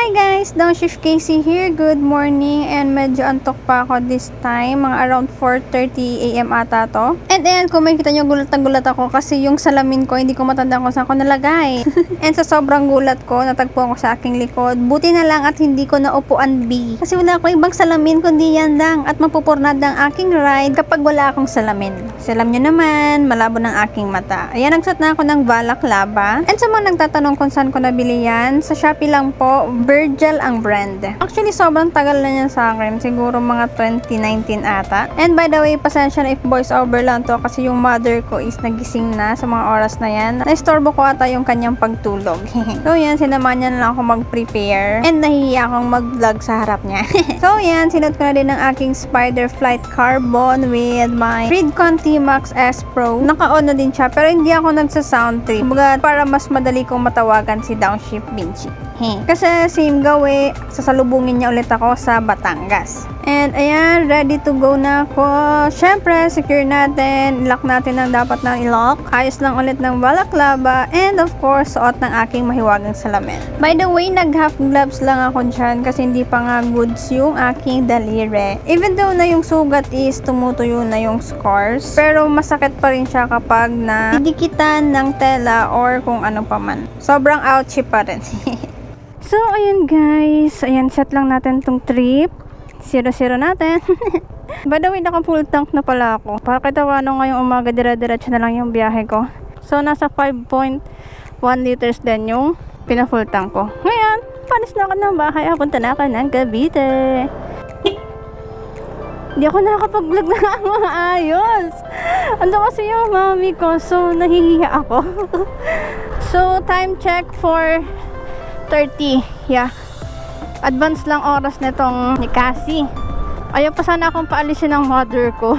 Hi guys! Downshift Casey here. Good morning and medyo antok pa ako this time. Mga around 4:30 AM ata to. And ayan, kung makikita nyo, gulat na gulat ako kasi yung salamin ko, hindi ko matandaan kung saan ko nalagay. And sa sobrang gulat ko, natagpo ako sa aking likod. Buti na lang at hindi ko naupuan B. Kasi wala akong ibang salamin kundi yan lang. At mapupurnad ang aking ride kapag wala akong salamin. Alam nyo naman, malabo ng aking mata. Ayan, nagsuot na ako ng balaklava. And sa mga nagtatanong kung saan ko nabili yan, sa Shopee lang po, Virgil ang brand. Actually, sobrang tagal na yan sa akin. Siguro mga 2019 ata. And by the way, pasensya na if voice over lang to kasi yung mother ko is nagising na sa mga oras na yan. Naistorbo ko ata yung kanyang pagtulog. So yan, sinamahan niya na lang ako mag-prepare. And nahihiya akong mag-vlog sa harap niya. So yan, sinuot ko na din ang aking Spider Flight Carbon with my Freedcon T-Max S Pro. Naka-on na din siya pero hindi ako nagsa-sound trip. Kumbaga, para mas madali kong matawagan si Downshift Vinci. Kasi same gawe, sasalubungin niya ulit ako sa Batangas. And ayan, ready to go na ako. Syempre, secure natin, lock natin ang dapat nang i-lock. Ayos lang ulit ng balaklava. And of course, suot ng aking mahiwagang salamin. By the way, nag-half gloves lang ako dyan kasi hindi pa nga goods yung aking daliri. Even though na yung sugat is tumutuyo na yung scars, pero masakit pa rin siya kapag na didikitan ng tela or kung ano pa man. Sobrang ouchy pa rin. So, ayan guys. Ayan, set lang natin tong trip. 0-0 natin. By the way, naka full tank na pala ako. Para kitawano ngayong umaga, dire-diretso na lang yung biyahe ko. So, nasa 5.1 liters din yung pina-full tank ko. Ngayon, panis na ako ng bahay. Punta na ako ng Cavite. Hindi ako nakakapag-vlog na maayos. Ando kasi yung mami ko. So, nahihiya ako. So, time check for 30, yeah. Advance lang oras nitong ni Cassie. Ayaw pa sana akong paalisin ng mother ko.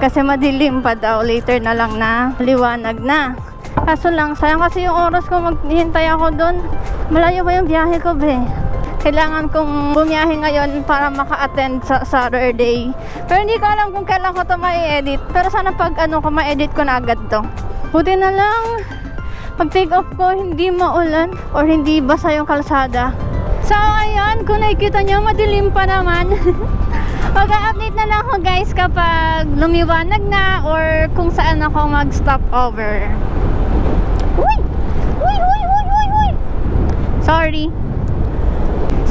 Kasi madilim pa daw. Later na lang na liwanag na. Kaso lang, sayang kasi yung oras ko maghihintay ako doon. Malayo pa yung biyahe ko, be. Kailangan kong bumiyahe ngayon para maka-attend sa Saturday. Pero hindi ko alam kung kailan ko ito ma-edit. Pero sana pag ko ma-edit ko na agad to. Buti na lang pag take off ko, hindi maulan or hindi basa yung kalsada. So, ayan, kung nakikita nyo, madilim pa naman. Mag-update na lang ako guys kapag lumiwanag na or kung saan ako mag-stop over. Uy! Uy! Uy! Uy! Uy! Uy! Sorry.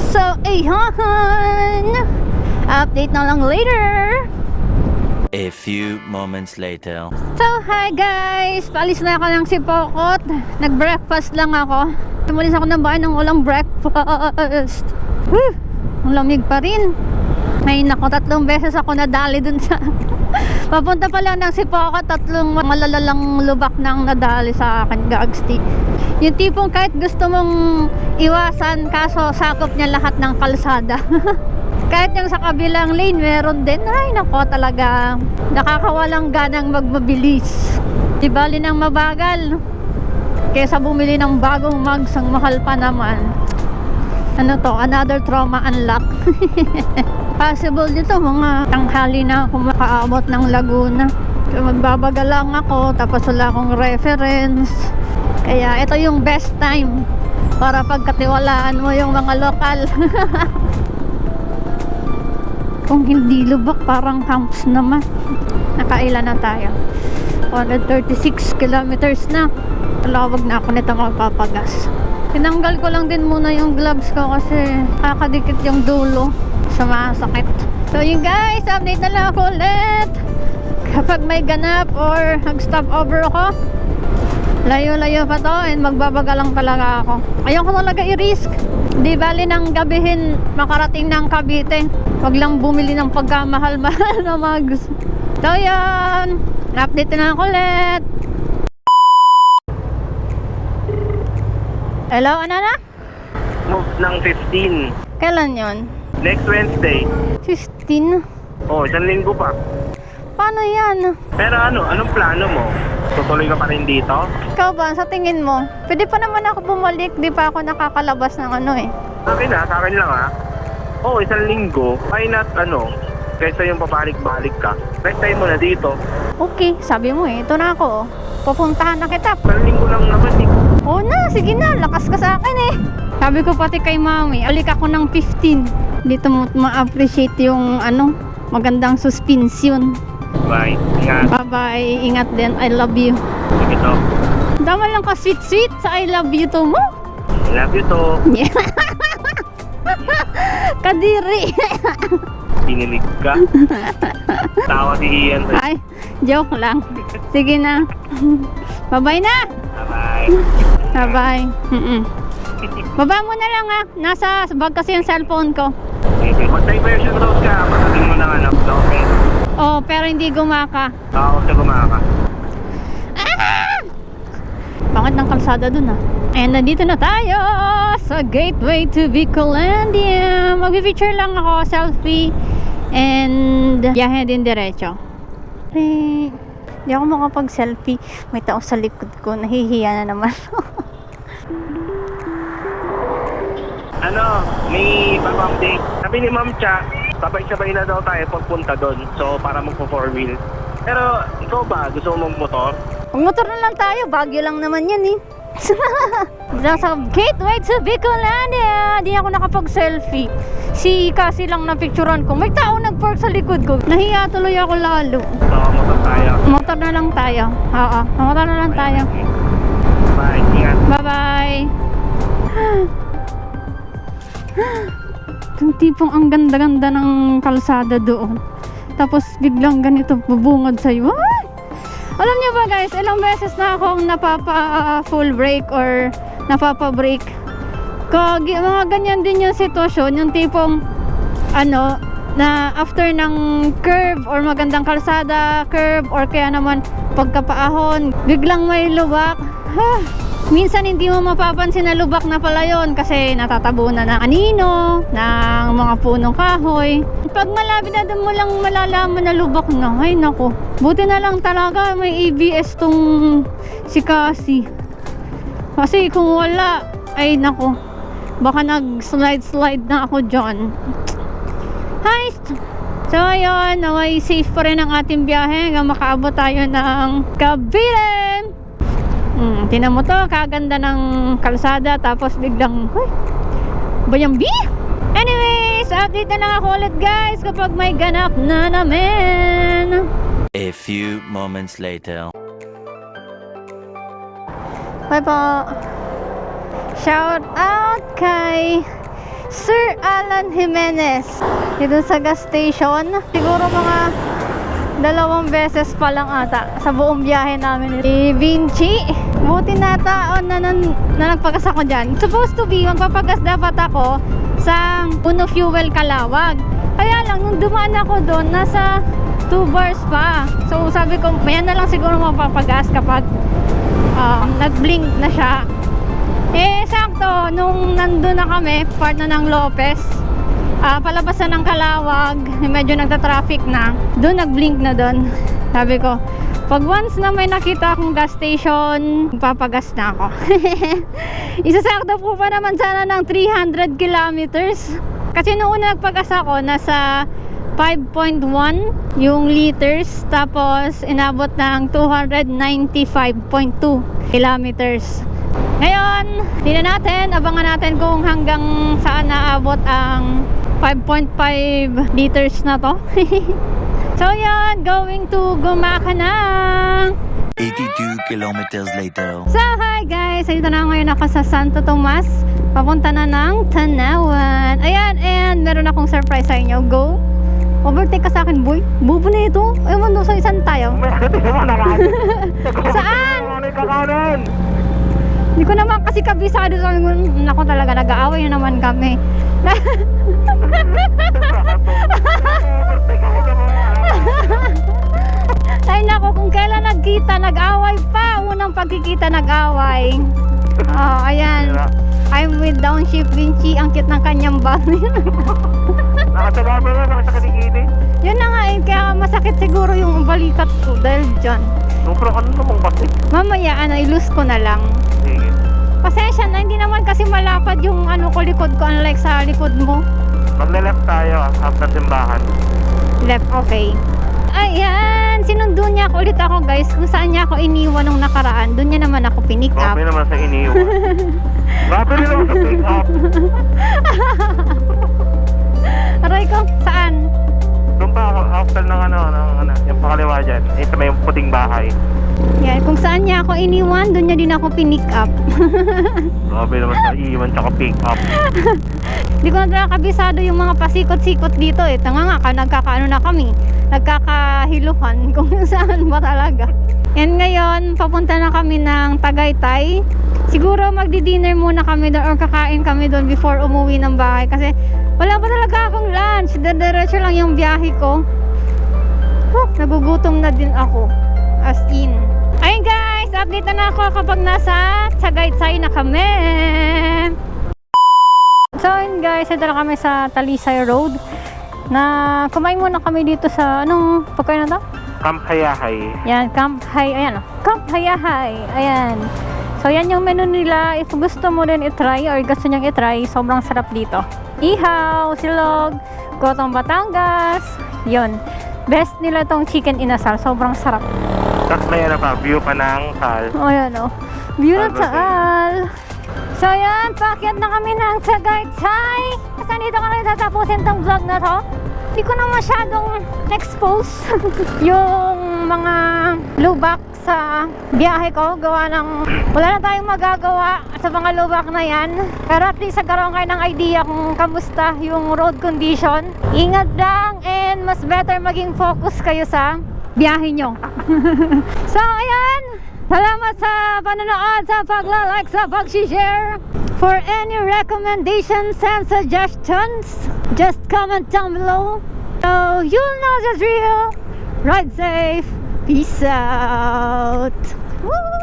So, ayan. Update na lang later. A few moments later. So, hi guys! Paalis na ako ng Sipokot. Nag-breakfast lang ako. Tumalis ako ng bahay ng walang breakfast. Ang lamig pa rin. Ay nako, 3 beses ako nadali dun sa papunta pa lang ng Sipokot, 3 malalalang lubak nang nadali sa akin, gagsti. Yung tipong kahit gusto mong iwasan, kaso sakop niya lahat ng kalsada. Kahit yung sa kabilang lane, meron din. Ay, nako talaga. Nakakawalang ganang magmabilis. Di bali nang mabagal. Kesa bumili ng bagong mugs, ang mahal pa naman. Ano to? Another trauma unlock. Possible dito, mga tanghali na ako makaabot ng Laguna. So, magbabagal lang ako, tapos wala akong reference. Kaya ito yung best time para pagkatiwalaan mo yung mga lokal. Kung hindi lubak, parang camps naman. Nakailan na tayo? 136 kilometers na. Talawag na ako nito magpapagas. Tinanggal ko lang din muna yung gloves ko kasi kakadikit yung dulo. Sumasakit. So yun guys, update na lang ako ulit. Kapag may ganap or mag-stop over ako, layo-layo pa to and magbabaga lang talaga ako. Ayoko talaga i-risk. Di bali ng gabihin makarating ng Cavite. Wag lang bumili ng pagkamahal-mahal na mags. So yan, update na ako ulit. Hello, ano na? Move ng 15. Kailan yon? Next Wednesday. 15? Oh, 1 linggo pa. Paano yan? Pero anong plano mo? Tutuloy ka pa rin dito? Ikaw ba, sa tingin mo? Pwede pa naman ako bumalik, di pa ako nakakalabas ng Sa akin lang Oh, 1 linggo. Why not kaysa yung pabalik-balik ka. Next time mo na dito. Okay, sabi mo ito na ako. Pupuntahan na kita. 1 linggo lang naman Oo na, sige na, lakas ka sa akin eh. Sabi ko pati kay mami, alik ako ng 15. Dito mo ma-appreciate yung magandang suspension. Bye. Ingat. Bye-bye, ingat din, I love you. Sige to. Dama lang ka sweet-sweet sa I love you to mo. I love you to. Kadiri. Pinilig ka. Tawa si Ian. Ay, joke lang. Sige na. Bye-bye na. Bye. Bye-bye. Baba mo na lang ha. Nasa bag kasi yung cellphone ko. Okay, pag diversion road ka, patatin mo ng anak na okay. Oh, pero hindi gumaka. Ako sa gumaka. Pangit ng kalsada dun ah. And nandito na tayo sa gateway to Bicolandia. Mag-feature lang ako, selfie, and biyahe din diretso. Hindi ako makapag-selfie. May tao sa likod ko. Nahihiya na naman. May pag-update. Sabi ni Ma'am Cha, sabay-sabay na daw tayo pagpunta doon. So, para magpo-4 wheel. Pero, ikaw ba? Gusto mo mag-motor? Mag-motor na lang tayo. Bagyo lang naman yan eh. Sa gateway to Bicolandia. Di ako nakapag-selfie. Si Cassie lang na picturean ko. May tao nag-park sa likod ko. Nahiya tuloy ako lalo. So, motor tayo. Motor na lang tayo. Oo, motor na lang tayo. Bye. Ingat. Bye-bye. Yung tipong ang ganda-ganda ng kalsada doon. Tapos biglang ganito bubungad sa'yo. Ay! Alam niyo ba guys, ilang beses na akong napapa full brake or napapa brake. Mga ganyan din yung sitwasyon, yung tipong na after ng curve or magandang kalsada, curve or kaya naman pagkapaahon, biglang may lubak. Minsan hindi mo mapapansin na lubak na pala yun kasi natatabunan ng anino, ng mga punong kahoy. Pag malapit na doon mo lang malalaman na lubak na. Ay nako, buti na lang talaga may ABS tong si Cassie. Kasi kung wala, ay nako, baka nag-slide na ako dyan. Hi! So ayun, naway safe pa rin ang ating biyahe hanggang makaabot tayo ng Cavite. Tinan mo to, kaganda ng kalsada, tapos biglang bayambi. Anyways, update na lang ako ulit guys kapag may ganap na namin. A few moments later. Bye po. Shout out kay Sir Alan Jimenez dito sa gas station. Siguro mga 2 beses pa lang ata sa buong biyahe namin. Vinci, buti na taon na nagpagas ako dyan. Supposed to be, magpapagas dapat ako sa Uno Fuel Calawag. Kaya lang, nung dumaan ako doon, nasa 2 bars pa. So sabi ko, mayan na lang siguro mapapagas kapag nag-blink na siya. Sakto, nung nandun na kami, part na ng Lopez, palabas na ng Calawag, medyo nagta-traffic na, doon nag-blink na doon. Sabi ko, pag once na may nakita akong gas station, papagas na ako. Isasakto po pa naman sana ng 300 kilometers. Kasi noong una nagpagas ako, nasa 5.1 yung liters, tapos inabot ng 295.2 kilometers. Ngayon, tingnan natin, abangan natin kung hanggang saan naabot ang 5.5 liters na to. So yan, going to Gumaka na. 82 kilometers later. So hi guys, dito na ngayon ako sa Santo Tomas. Papunta na ng Tanawan. Ayan, and meron akong surprise sa inyo. Go! Overtake ka sa akin, boy. Bubo na ito. Ewan doon sa isan tayo. Saan? Hindi ko naman kasi kabisado sa amin. Nako talaga, nag-aaway na naman kami. Ay nako, kung kailan nagkita, nag-away pa. Unang pagkikita, nag-away. Oh, ayan. I'm with Downshift Vinci. Ang cute ng kanyang bag. Nakasababa na, nakasakit-ikiti. Yun na nga eh, kaya masakit siguro yung balikat ko dahil dyan. Sobra ka namang bakit? Mamaya, ilus ko na lang. Sige. Pasensya na, hindi naman kasi malapad yung ko likod ko, unlike sa likod mo. Magle-left tayo after simbahan. Left, okay. Ayan, And sinundo niya ako ulit ako guys kung saan niya ako iniwan nung nakaraan. Doon niya naman ako pinick up. Grabe naman sa iniwan. Grabe rin naman sa pick up. Aray ko, saan? Doon pa ako, after ng yung pakaliwa dyan. Ito may puting bahay. Yan, kung saan niya ako iniwan, doon niya din ako pinick up. Grabe naman sa iwan tsaka pick up. Hindi ko na talaga kabisado yung mga pasikot-sikot dito eh. Tanga nga, nagkakaano na kami. Nagkakahiluhan kung saan ba talaga. And ngayon, papunta na kami ng Tagaytay. Siguro magdi-dinner muna kami doon or kakain kami doon before umuwi ng bahay. Kasi wala pa talaga akong lunch. Diretso lang yung biyahe ko. Nagugutom na din ako. As in. Ayun guys, update na ako kapag nasa Tagaytay na kami. So ayun guys, ito na kami sa Talisay Road. Na kumain muna kami dito sa anong pagkain na to? Camp Hayahay. Yan, Camp Hay, ayan o. Camp Hayahay, ayan. So yan yung menu nila. If gusto mo rin itry or gusto nyang itry, sobrang sarap dito. Ihaw, silog, gotong Batangas. Yun. Best nila tong chicken inasal. Sobrang sarap. Tapos may view pa ng Tal. O yan o. View ng Taal. So yan, paakyat na kami ng Tagaytay. Kasi dito ka na tatapusin tong vlog na to. Hindi ko na masyadong expose yung mga lubak sa biyahe ko. Gawa ng wala na tayong magagawa sa mga lubak na yan. Pero at least nagkaroon kayo ng idea kung kamusta yung road condition. Ingat lang and mas better maging focus kayo sa biyahe nyo. So ayan, salamat sa panonood, sa pagla-like, sa pag-share. For any recommendations and suggestions, just comment down below. So you'll know the drill. Ride safe. Peace out. Woo!